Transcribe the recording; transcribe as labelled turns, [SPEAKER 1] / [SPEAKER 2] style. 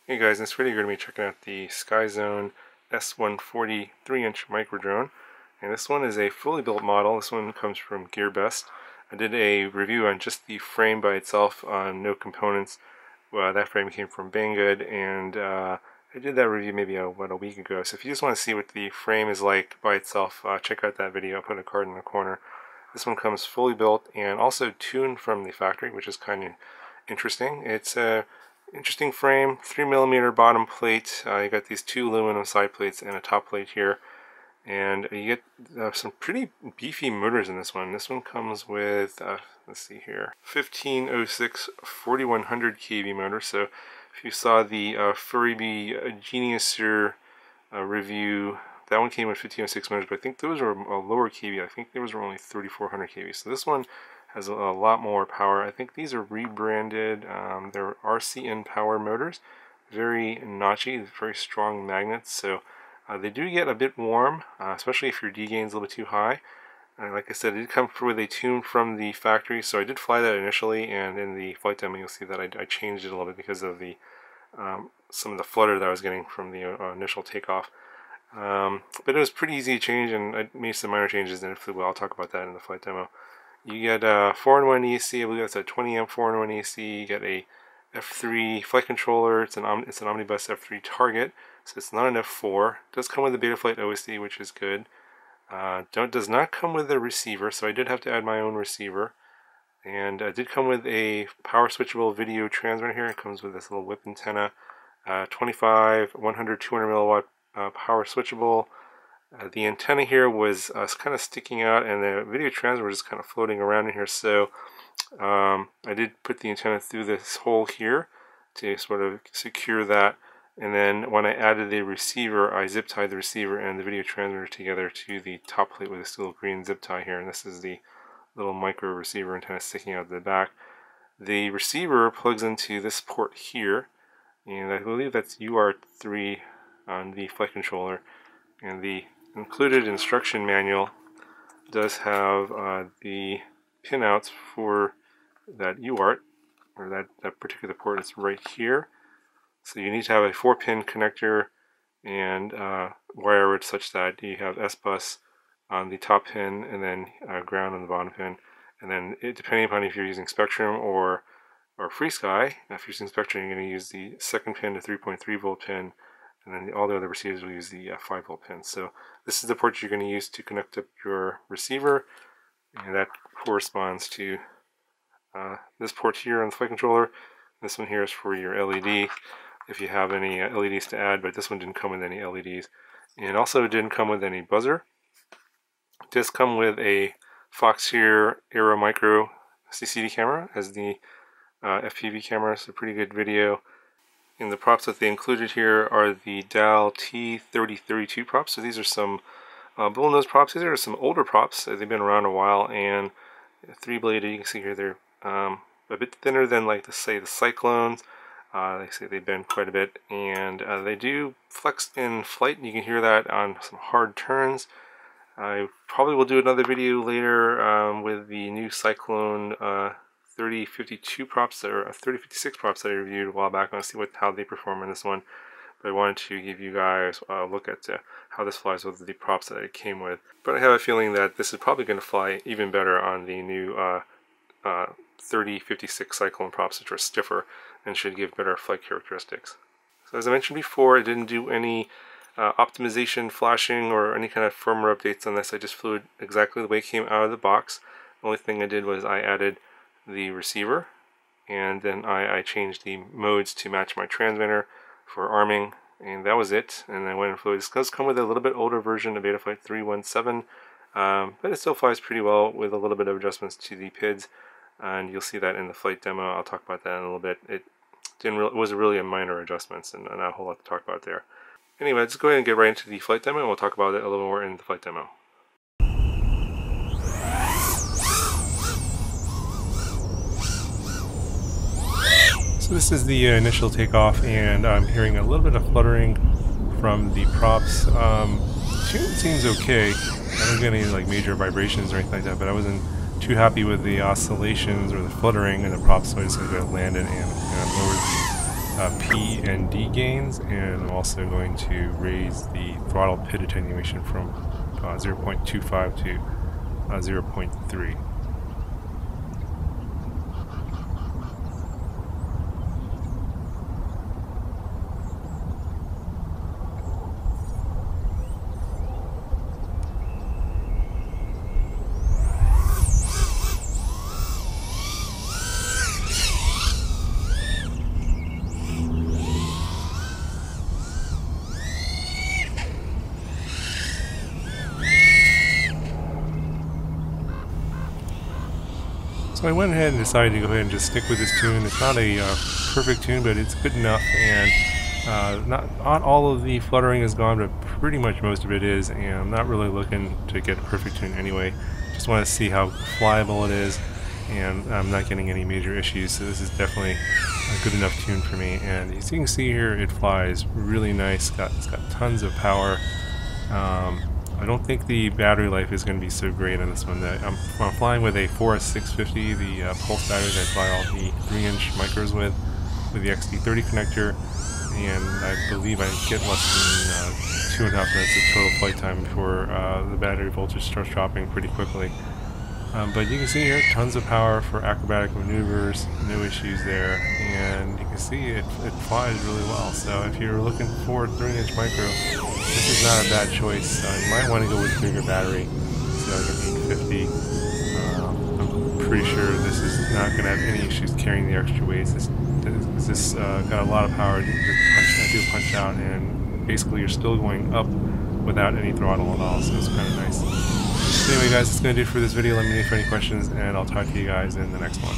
[SPEAKER 1] Hey guys, in this video you're going to be checking out the Skyzone S140 3-inch micro drone. And this one is a fully built model. This one comes from GearBest. I did a review on just the frame by itself, on no components. That frame came from Banggood, and I did that review maybe a week ago. So if you just want to see what the frame is like by itself, check out that video. I'll put a card in the corner. This one comes fully built and also tuned from the factory, which is kind of interesting. It's a interesting frame, 3mm bottom plate. You got these two aluminum side plates and a top plate here, and you get some pretty beefy motors in this one. This one comes with let's see here, 1506 4100 kV motor. So if you saw the FPV Geniuser review, that one came with 1506 motors, but I think those were a lower kV. I think those were only 3400 kV. So this one has a lot more power. I think these are rebranded. They're RCN power motors, very notchy, very strong magnets. So they do get a bit warm, especially if your D gain is a little bit too high. Like I said, it did come with a tune from the factory, so I did fly that initially, and in the flight demo you'll see that I changed it a little bit because of the some of the flutter that I was getting from the initial takeoff. But it was pretty easy to change, and I made some minor changes, and it flew well. I'll talk about that in the flight demo. You get 4-in-1 ESC, I believe that's a 20 amp 4-in-1 ESC. You get a F3 flight controller. It's an Omnibus F3 target, so it's not an F4. It does come with a Betaflight OSD, which is good. Does not come with a receiver, so I did have to add my own receiver. And it did come with a power switchable video transmitter here. It comes with this little whip antenna, 25, 100, 200 milliwatt power switchable. The antenna here was kind of sticking out, and the video transmitter was just kind of floating around in here, so I did put the antenna through this hole here to sort of secure that, and then when I added the receiver, I zip tied the receiver and the video transmitter together to the top plate with this little green zip tie here, and this is the little micro receiver antenna sticking out the back. The receiver plugs into this port here, and I believe that's UART3 on the flight controller, and the included instruction manual does have the pinouts for that UART, or that particular port is right here. So you need to have a 4-pin connector and wire it such that you have S-bus on the top pin and then ground on the bottom pin. And then depending upon if you're using Spectrum or FreeSky, if you're using Spectrum, you're going to use the second pin, the 3.3 volt pin, and then all the other receivers will use the 5 volt pin. So this is the port you're going to use to connect up your receiver, and that corresponds to this port here on the flight controller. This one here is for your LED, if you have any LEDs to add, but this one didn't come with any LEDs. And also it didn't come with any buzzer. It does come with a Foxeer Aero Micro CCD camera as the FPV camera, so pretty good video. And the props that they included here are the DAL T3032 props. So these are some bullnose props. These are some older props. They've been around a while, and 3-bladed. You can see here they're a bit thinner than, like, say, the Cyclones. They say they bend quite a bit, and they do flex in flight. You can hear that on some hard turns. I probably will do another video later with the new Cyclone 3052 props, or 3056 props that I reviewed a while back. I want to see how they perform in this one, but I wanted to give you guys a look at how this flies with the props that it came with. But I have a feeling that this is probably going to fly even better on the new 3056 Cyclone props, which are stiffer and should give better flight characteristics. So as I mentioned before, I didn't do any optimization, flashing, or any kind of firmware updates on this. I just flew it exactly the way it came out of the box. The only thing I did was I added the receiver, and then I changed the modes to match my transmitter for arming, and that was it. And I went and flew. This does come with a little bit older version of Betaflight 317, but it still flies pretty well with a little bit of adjustments to the PIDs, and you'll see that in the flight demo. I'll talk about that in a little bit. It was really a minor adjustments, and not a whole lot to talk about there. Anyway, let's go ahead and get right into the flight demo, and we'll talk about it a little more in the flight demo. So this is the initial takeoff, and I'm hearing a little bit of fluttering from the props. Tune seems okay. I don't get any like major vibrations or anything like that, but I wasn't too happy with the oscillations or the fluttering in the props, so I just landed and lowered P and D gains, and I'm also going to raise the throttle pit attenuation from 0.25 to 0.3. So I went ahead and decided to go ahead and just stick with this tune. It's not a perfect tune, but it's good enough, and not all of the fluttering is gone, but pretty much most of it is, and I'm not really looking to get a perfect tune anyway. Just want to see how flyable it is, and I'm not getting any major issues, so this is definitely a good enough tune for me. And as you can see here, it flies really nice. It's got tons of power. I don't think the battery life is going to be so great on this one. I'm flying with a 4S650, the pulse battery that I fly all the 3-inch micros with the XT30 connector, and I believe I get less than 2.5 minutes of total flight time before the battery voltage starts dropping pretty quickly. But you can see here, tons of power for acrobatic maneuvers, no issues there, and you can see it flies really well. So if you're looking for a 3-inch micro, this is not a bad choice. You might want to go with a bigger battery, so like an 850. I'm pretty sure this is not going to have any issues carrying the extra weights. This got a lot of power to punch out, and basically you're still going up without any throttle at all, so it's kind of nice. So anyway guys, that's going to do it for this video. Let me know if you have any questions, and I'll talk to you guys in the next one.